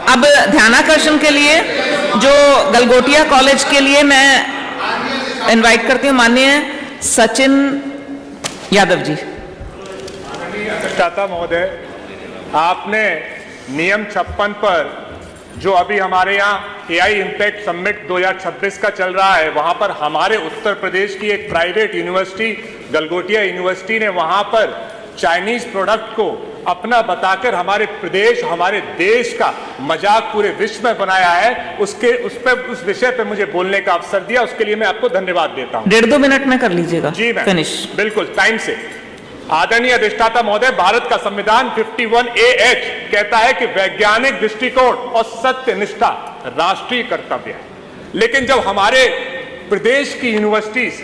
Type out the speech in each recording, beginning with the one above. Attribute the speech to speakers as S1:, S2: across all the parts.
S1: अब ध्यानाकर्षण के लिए जो गलगोटिया कॉलेज के लिए मैं इनवाइट करती हूँ माननीय सचिन यादव जी।
S2: अधिष्ठाता महोदय, आपने नियम 56 पर जो अभी हमारे यहाँ एआई इम्पैक्ट समिट 2026 का चल रहा है, वहां पर हमारे उत्तर प्रदेश की एक प्राइवेट यूनिवर्सिटी गलगोटिया यूनिवर्सिटी ने वहां पर चाइनीज प्रोडक्ट को अपना बताकर हमारे प्रदेश, हमारे देश का मजाक पूरे विश्व में बनाया है। उस विषय पे मुझे बोलने का अवसर दिया, उसके लिए मैं आपको धन्यवाद देता हूं।
S1: 1.5-2 मिनट में कर लीजिएगा।
S2: जी मैम,
S1: फिनिश।
S2: बिल्कुल टाइम से। आदरणीय अधिष्ठाता महोदय, भारत का संविधान 51A(h) कहता है कि वैज्ञानिक दृष्टिकोण और सत्यनिष्ठा राष्ट्रीय कर्तव्य है। लेकिन जब हमारे प्रदेश की यूनिवर्सिटीज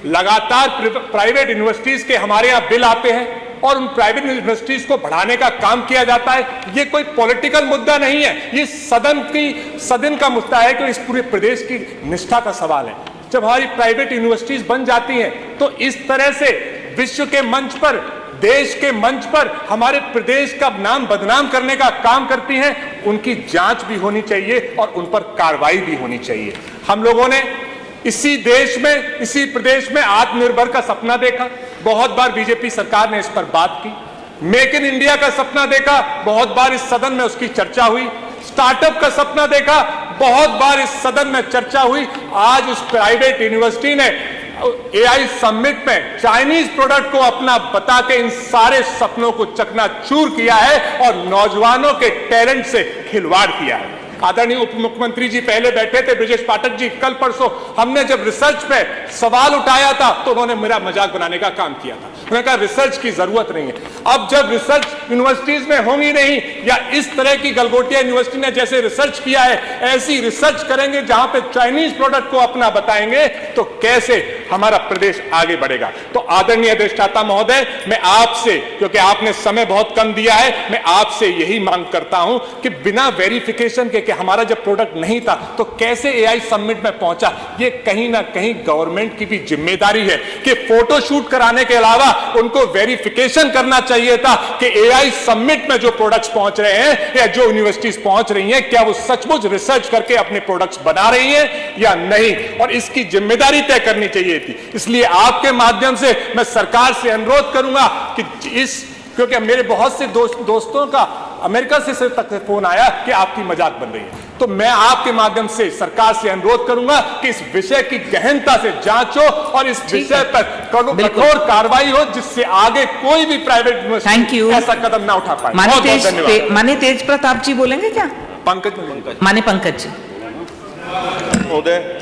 S2: लगातार प्राइवेट यूनिवर्सिटीज के हमारे यहां बिल आते हैं और उन प्राइवेट यूनिवर्सिटीज को बढ़ाने का काम किया जाता है, ये कोई पॉलिटिकल मुद्दा नहीं है, ये सदन का मुद्दा है कि इस पूरे प्रदेश की निष्ठा का सवाल है। जब हमारी प्राइवेट यूनिवर्सिटीज बन जाती हैं तो इस तरह से विश्व के मंच पर, देश के मंच पर हमारे प्रदेश का नाम बदनाम करने का काम करती हैं, उनकी जांच भी होनी चाहिए और उन पर कार्रवाई भी होनी चाहिए। हम लोगों ने इसी देश में, इसी प्रदेश में आत्मनिर्भर का सपना देखा, बहुत बार बीजेपी सरकार ने इस पर बात की। मेक इन इंडिया का सपना देखा, बहुत बार इस सदन में उसकी चर्चा हुई। स्टार्टअप का सपना देखा, बहुत बार इस सदन में चर्चा हुई। आज उस प्राइवेट यूनिवर्सिटी ने एआई समिट में चाइनीज प्रोडक्ट को अपना बता के इन सारे सपनों को चकनाचूर किया है और नौजवानों के टैलेंट से खिलवाड़ किया है। आदरणीय उप मुख्यमंत्री जी पहले बैठे थे, ब्रजेश पाठक जी, कल परसों हमने जब रिसर्च पे सवाल उठाया था तो उन्होंने मेरा मजाक बनाने का काम किया था। उन्होंने कहा रिसर्च की जरूरत नहीं है। अब जब रिसर्च यूनिवर्सिटीज में होंगी नहीं, या इस तरह की गलगोटिया यूनिवर्सिटी ने जैसे रिसर्च किया है ऐसी रिसर्च करेंगे जहां पे चाइनीज प्रोडक्ट को अपना बताएंगे, तो कैसे हमारा प्रदेश आगे बढ़ेगा। तो आदरणीय अधिष्ठाता महोदय, मैं आपसे, क्योंकि आपने समय बहुत कम दिया है, मैं आपसे यही मांग करता हूं कि बिना वेरिफिकेशन के हमारा जब प्रोडक्ट नहीं था तो कैसे एआई समिट में पहुंचा, ये कहीं ना कहीं गवर्नमेंट की भी जिम्मेदारी है कि फोटो शूट कराने के अलावा उनको वेरिफिकेशन करना चाहिए था कि एआई समिट में जो प्रोडक्ट्स पहुंच रहे हैं या जो यूनिवर्सिटीज पहुंच रही हैं, क्या वो सचमुच रिसर्च करके अपने प्रोडक्ट्स बना रही हैं या नहीं, और इसकी जिम्मेदारी तय करनी चाहिए थी। इसलिए आपके माध्यम से मैं सरकार से अनुरोध करूंगा कि क्योंकि मेरे बहुत से दोस्तों का अमेरिका से तक फोन आया कि आपकी मजाक बन रही है, तो मैं आपके माध्यम से सरकार से अनुरोध करूंगा कि इस विषय की गहनता से जांच हो और इस विषय पर कठोर कार्रवाई हो, जिससे आगे कोई भी प्राइवेट यूनिवर्सिटी ऐसा कदम ना उठा पाए। बहुत बहुत धन्यवाद।
S1: माननीय तेज प्रताप जी बोलेंगे क्या?
S2: पंकज
S1: माननीय पंकज जी।
S3: महोदय,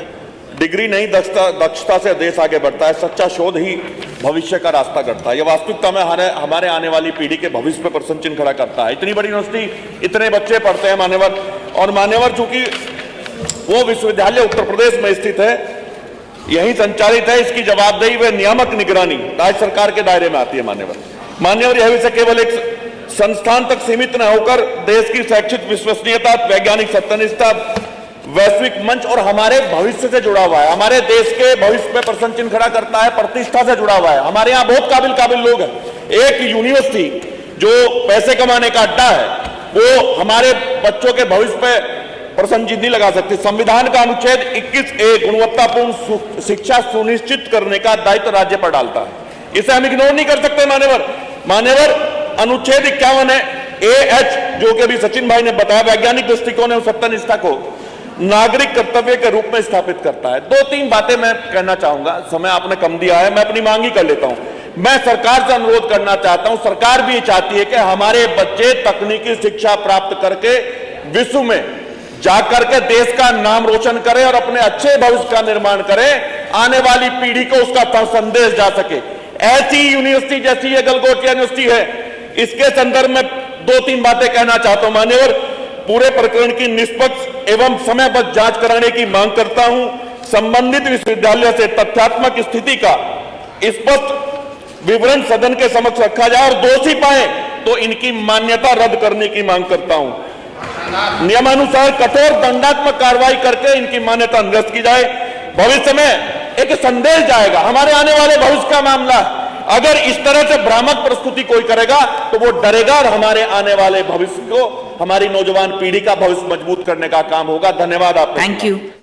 S3: डिग्री नहीं दक्षता से देश आगे बढ़ता है। सच्चा शोध ही भविष्य का रास्ता करता है। यह वास्तविकता में हमारे आने वाली पीढ़ी के भविष्य पर प्रश्न चिन्ह खड़ा करता है। इतनी बड़ी यूनिवर्सिटी, इतने बच्चे पढ़ते हैं मान्यवर, और मान्यवर चूंकि वो विश्वविद्यालय उत्तर प्रदेश में स्थित है, यही संचालित है, इसकी जवाबदेही व नियामक निगरानी राज्य सरकार के दायरे में आती है। मान्यवर यह विषय केवल एक संस्थान तक सीमित न होकर देश की शैक्षिक विश्वसनीयता, वैज्ञानिक सत्यनिष्ठा, वैश्विक मंच और हमारे भविष्य से जुड़ा हुआ है। हमारे देश के भविष्य में प्रश्न चिन्ह खड़ा करता है, प्रतिष्ठा से जुड़ा हुआ है। हमारे यहाँ बहुत काबिल लोग हैं। एक यूनिवर्सिटी जो पैसे कमाने का अड्डा है, वो हमारे बच्चों के भविष्य पे प्रश्न चिन्ह नहीं लगा सकती। संविधान का अनुच्छेद 21A गुणवत्तापूर्ण शिक्षा सुनिश्चित करने का दायित्व राज्य पर डालता है। इसे हम इग्नोर नहीं कर सकते। मान्यवर अनुच्छेद 51AH, जो कि अभी सचिन भाई ने बताया, वैज्ञानिक दृष्टिकोण एवं सत्यनिष्ठा को नागरिक कर्तव्य के रूप में स्थापित करता है। 2-3 बातें मैं कहना चाहूंगा, समय आपने कम दिया है, मैं अपनी मांग ही कर लेता हूं। मैं सरकार से अनुरोध करना चाहता हूं, सरकार भी चाहती है कि हमारे बच्चे तकनीकी शिक्षा प्राप्त करके विश्व में जाकर के देश का नाम रोशन करें और अपने अच्छे भविष्य का निर्माण करें, आने वाली पीढ़ी को उसका संदेश जा सके। ऐसी यूनिवर्सिटी जैसी ये गलगोटिया यूनिवर्सिटी है, इसके संदर्भ में 2-3 बातें कहना चाहता हूं। मान्यवर, पूरे प्रकरण की निष्पक्ष एवं समयबद्ध जांच कराने की मांग करता हूं। संबंधित विश्वविद्यालय से तथ्यात्मक स्थिति का स्पष्ट विवरण सदन के समक्ष रखा जाए और दोषी पाए तो इनकी मान्यता रद्द करने की मांग करता हूं। नियमानुसार कठोर दंडात्मक कार्रवाई करके इनकी मान्यता निरस्त की जाए। भविष्य में एक संदेश जाएगा, हमारे आने वाले भविष्य का मामला। अगर इस तरह से भ्रामक प्रस्तुति कोई करेगा तो वो डरेगा और हमारे आने वाले भविष्य को हमारी नौजवान पीढ़ी का भविष्य मजबूत करने का काम होगा। धन्यवाद आपका।
S1: Thank you.